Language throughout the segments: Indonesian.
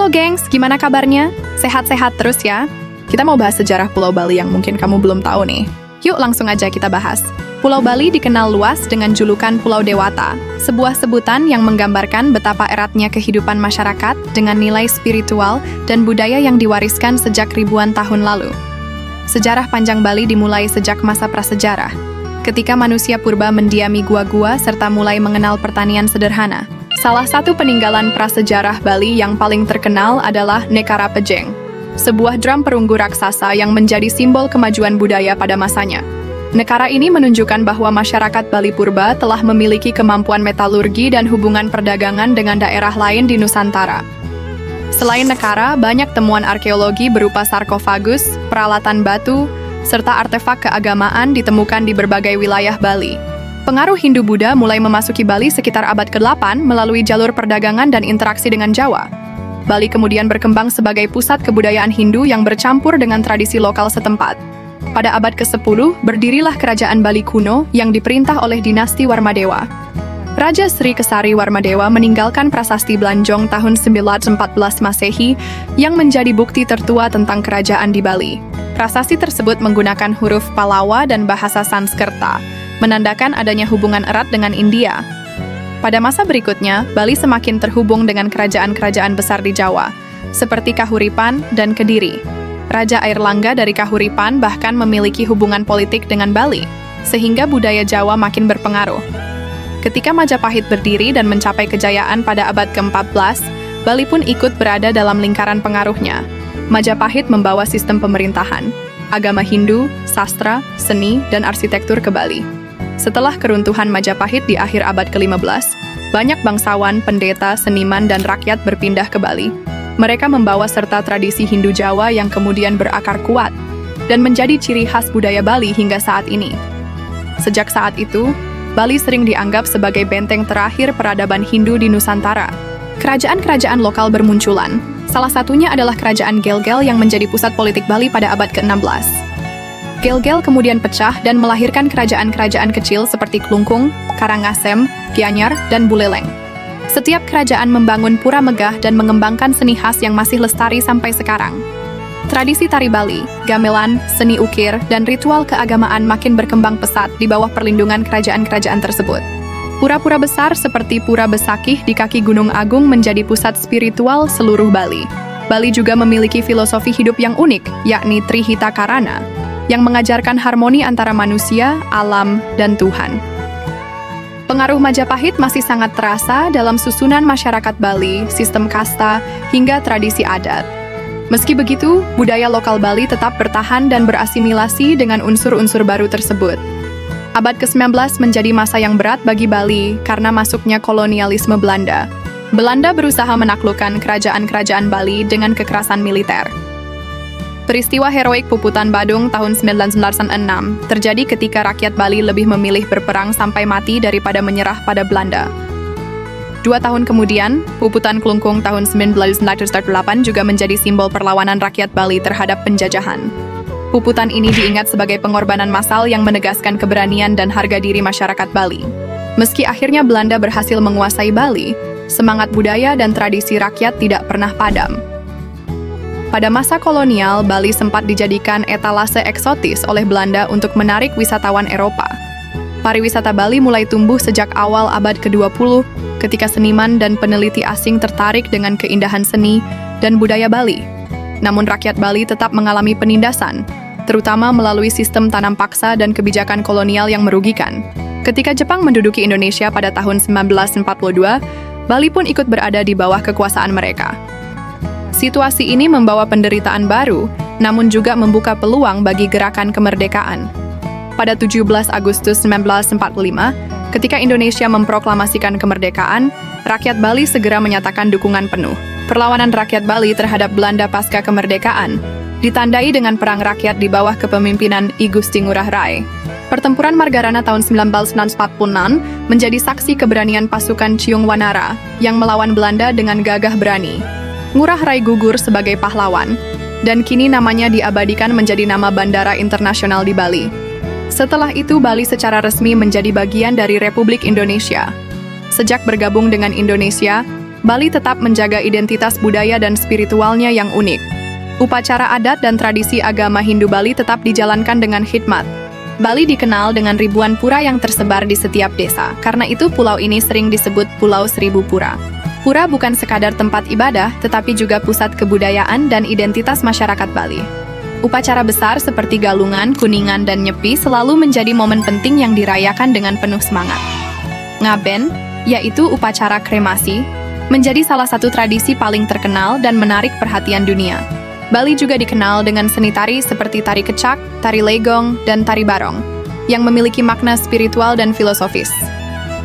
Halo gengs, gimana kabarnya? Sehat-sehat terus ya? Kita mau bahas sejarah Pulau Bali yang mungkin kamu belum tahu nih. Yuk langsung aja kita bahas. Pulau Bali dikenal luas dengan julukan Pulau Dewata, sebuah sebutan yang menggambarkan betapa eratnya kehidupan masyarakat dengan nilai spiritual dan budaya yang diwariskan sejak ribuan tahun lalu. Sejarah panjang Bali dimulai sejak masa prasejarah, ketika manusia purba mendiami gua-gua serta mulai mengenal pertanian sederhana. Salah satu peninggalan prasejarah Bali yang paling terkenal adalah Nekara Pejeng, sebuah drum perunggu raksasa yang menjadi simbol kemajuan budaya pada masanya. Nekara ini menunjukkan bahwa masyarakat Bali purba telah memiliki kemampuan metalurgi dan hubungan perdagangan dengan daerah lain di Nusantara. Selain Nekara, banyak temuan arkeologi berupa sarkofagus, peralatan batu, serta artefak keagamaan ditemukan di berbagai wilayah Bali. Pengaruh Hindu-Buddha mulai memasuki Bali sekitar abad ke-8 melalui jalur perdagangan dan interaksi dengan Jawa. Bali kemudian berkembang sebagai pusat kebudayaan Hindu yang bercampur dengan tradisi lokal setempat. Pada abad ke-10, berdirilah Kerajaan Bali kuno yang diperintah oleh dinasti Warmadewa. Raja Sri Kesari Warmadewa meninggalkan prasasti Blanjong tahun 914 Masehi yang menjadi bukti tertua tentang kerajaan di Bali. Prasasti tersebut menggunakan huruf Palawa dan bahasa Sanskerta, menandakan adanya hubungan erat dengan India. Pada masa berikutnya, Bali semakin terhubung dengan kerajaan-kerajaan besar di Jawa, seperti Kahuripan dan Kediri. Raja Airlangga dari Kahuripan bahkan memiliki hubungan politik dengan Bali, sehingga budaya Jawa makin berpengaruh. Ketika Majapahit berdiri dan mencapai kejayaan pada abad ke-14, Bali pun ikut berada dalam lingkaran pengaruhnya. Majapahit membawa sistem pemerintahan, agama Hindu, sastra, seni, dan arsitektur ke Bali. Setelah keruntuhan Majapahit di akhir abad ke-15, banyak bangsawan, pendeta, seniman, dan rakyat berpindah ke Bali. Mereka membawa serta tradisi Hindu Jawa yang kemudian berakar kuat dan menjadi ciri khas budaya Bali hingga saat ini. Sejak saat itu, Bali sering dianggap sebagai benteng terakhir peradaban Hindu di Nusantara. Kerajaan-kerajaan lokal bermunculan. Salah satunya adalah Kerajaan Gelgel yang menjadi pusat politik Bali pada abad ke-16. Gelgel kemudian pecah dan melahirkan kerajaan-kerajaan kecil seperti Klungkung, Karangasem, Gianyar, dan Buleleng. Setiap kerajaan membangun pura megah dan mengembangkan seni khas yang masih lestari sampai sekarang. Tradisi tari Bali, gamelan, seni ukir, dan ritual keagamaan makin berkembang pesat di bawah perlindungan kerajaan-kerajaan tersebut. Pura-pura besar seperti Pura Besakih di kaki Gunung Agung menjadi pusat spiritual seluruh Bali. Bali juga memiliki filosofi hidup yang unik, yakni Trihita Karana, yang mengajarkan harmoni antara manusia, alam, dan Tuhan. Pengaruh Majapahit masih sangat terasa dalam susunan masyarakat Bali, sistem kasta, hingga tradisi adat. Meski begitu, budaya lokal Bali tetap bertahan dan berasimilasi dengan unsur-unsur baru tersebut. Abad ke-19 menjadi masa yang berat bagi Bali karena masuknya kolonialisme Belanda. Belanda berusaha menaklukkan kerajaan-kerajaan Bali dengan kekerasan militer. Peristiwa heroik Puputan Badung tahun 1996 terjadi ketika rakyat Bali lebih memilih berperang sampai mati daripada menyerah pada Belanda. 2 tahun kemudian, Puputan Klungkung tahun 1998 juga menjadi simbol perlawanan rakyat Bali terhadap penjajahan. Puputan ini diingat sebagai pengorbanan massal yang menegaskan keberanian dan harga diri masyarakat Bali. Meski akhirnya Belanda berhasil menguasai Bali, semangat budaya dan tradisi rakyat tidak pernah padam. Pada masa kolonial, Bali sempat dijadikan etalase eksotis oleh Belanda untuk menarik wisatawan Eropa. Pariwisata Bali mulai tumbuh sejak awal abad ke-20, ketika seniman dan peneliti asing tertarik dengan keindahan seni dan budaya Bali. Namun rakyat Bali tetap mengalami penindasan, terutama melalui sistem tanam paksa dan kebijakan kolonial yang merugikan. Ketika Jepang menduduki Indonesia pada tahun 1942, Bali pun ikut berada di bawah kekuasaan mereka. Situasi ini membawa penderitaan baru, namun juga membuka peluang bagi gerakan kemerdekaan. Pada 17 Agustus 1945, ketika Indonesia memproklamasikan kemerdekaan, rakyat Bali segera menyatakan dukungan penuh. Perlawanan rakyat Bali terhadap Belanda pasca kemerdekaan ditandai dengan perang rakyat di bawah kepemimpinan I Gusti Ngurah Rai. Pertempuran Margarana tahun 1946 menjadi saksi keberanian pasukan Ciung Wanara yang melawan Belanda dengan gagah berani. Ngurah Rai gugur sebagai pahlawan, dan kini namanya diabadikan menjadi nama Bandara Internasional di Bali. Setelah itu, Bali secara resmi menjadi bagian dari Republik Indonesia. Sejak bergabung dengan Indonesia, Bali tetap menjaga identitas budaya dan spiritualnya yang unik. Upacara adat dan tradisi agama Hindu Bali tetap dijalankan dengan hikmat. Bali dikenal dengan ribuan pura yang tersebar di setiap desa. Karena itu pulau ini sering disebut Pulau Seribu Pura. Pura bukan sekadar tempat ibadah, tetapi juga pusat kebudayaan dan identitas masyarakat Bali. Upacara besar seperti Galungan, Kuningan, dan Nyepi selalu menjadi momen penting yang dirayakan dengan penuh semangat. Ngaben, yaitu upacara kremasi, menjadi salah satu tradisi paling terkenal dan menarik perhatian dunia. Bali juga dikenal dengan seni tari seperti tari kecak, tari legong, dan tari barong, yang memiliki makna spiritual dan filosofis.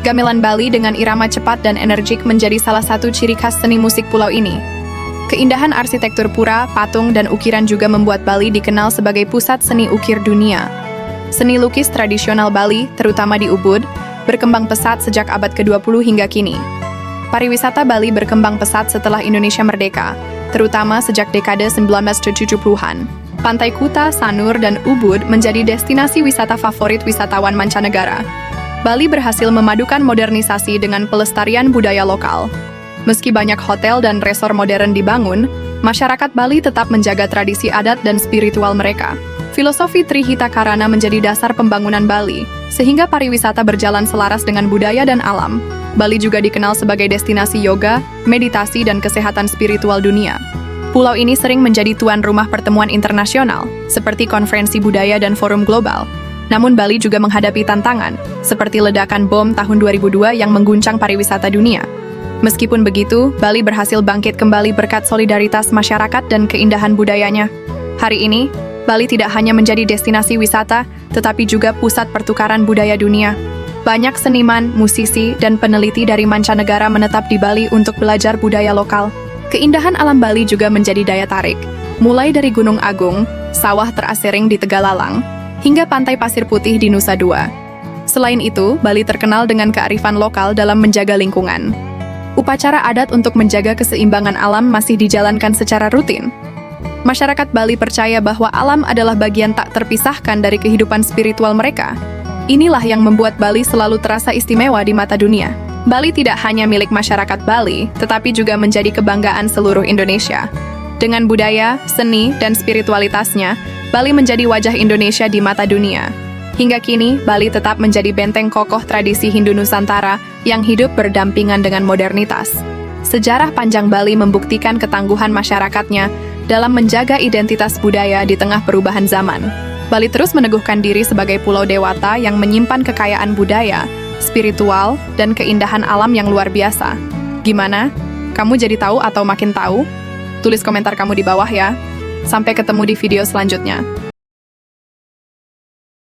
Gamelan Bali dengan irama cepat dan energik menjadi salah satu ciri khas seni musik pulau ini. Keindahan arsitektur pura, patung, dan ukiran juga membuat Bali dikenal sebagai pusat seni ukir dunia. Seni lukis tradisional Bali, terutama di Ubud, berkembang pesat sejak abad ke-20 hingga kini. Pariwisata Bali berkembang pesat setelah Indonesia merdeka, terutama sejak dekade 1970-an. Pantai Kuta, Sanur, dan Ubud menjadi destinasi wisata favorit wisatawan mancanegara. Bali berhasil memadukan modernisasi dengan pelestarian budaya lokal. Meski banyak hotel dan resor modern dibangun, masyarakat Bali tetap menjaga tradisi adat dan spiritual mereka. Filosofi Trihita Karana menjadi dasar pembangunan Bali, sehingga pariwisata berjalan selaras dengan budaya dan alam. Bali juga dikenal sebagai destinasi yoga, meditasi, dan kesehatan spiritual dunia. Pulau ini sering menjadi tuan rumah pertemuan internasional, seperti konferensi budaya dan forum global. Namun Bali juga menghadapi tantangan, seperti ledakan bom tahun 2002 yang mengguncang pariwisata dunia. Meskipun begitu, Bali berhasil bangkit kembali berkat solidaritas masyarakat dan keindahan budayanya. Hari ini, Bali tidak hanya menjadi destinasi wisata, tetapi juga pusat pertukaran budaya dunia. Banyak seniman, musisi, dan peneliti dari mancanegara menetap di Bali untuk belajar budaya lokal. Keindahan alam Bali juga menjadi daya tarik, mulai dari Gunung Agung, sawah terasering di Tegalalang, hingga pantai pasir putih di Nusa Dua. Selain itu, Bali terkenal dengan kearifan lokal dalam menjaga lingkungan. Upacara adat untuk menjaga keseimbangan alam masih dijalankan secara rutin. Masyarakat Bali percaya bahwa alam adalah bagian tak terpisahkan dari kehidupan spiritual mereka. Inilah yang membuat Bali selalu terasa istimewa di mata dunia. Bali tidak hanya milik masyarakat Bali, tetapi juga menjadi kebanggaan seluruh Indonesia. Dengan budaya, seni, dan spiritualitasnya, Bali menjadi wajah Indonesia di mata dunia. Hingga kini, Bali tetap menjadi benteng kokoh tradisi Hindu Nusantara yang hidup berdampingan dengan modernitas. Sejarah panjang Bali membuktikan ketangguhan masyarakatnya dalam menjaga identitas budaya di tengah perubahan zaman. Bali terus meneguhkan diri sebagai pulau dewata yang menyimpan kekayaan budaya, spiritual, dan keindahan alam yang luar biasa. Gimana? Kamu jadi tahu atau makin tahu? Tulis komentar kamu di bawah ya. Sampai ketemu di video selanjutnya.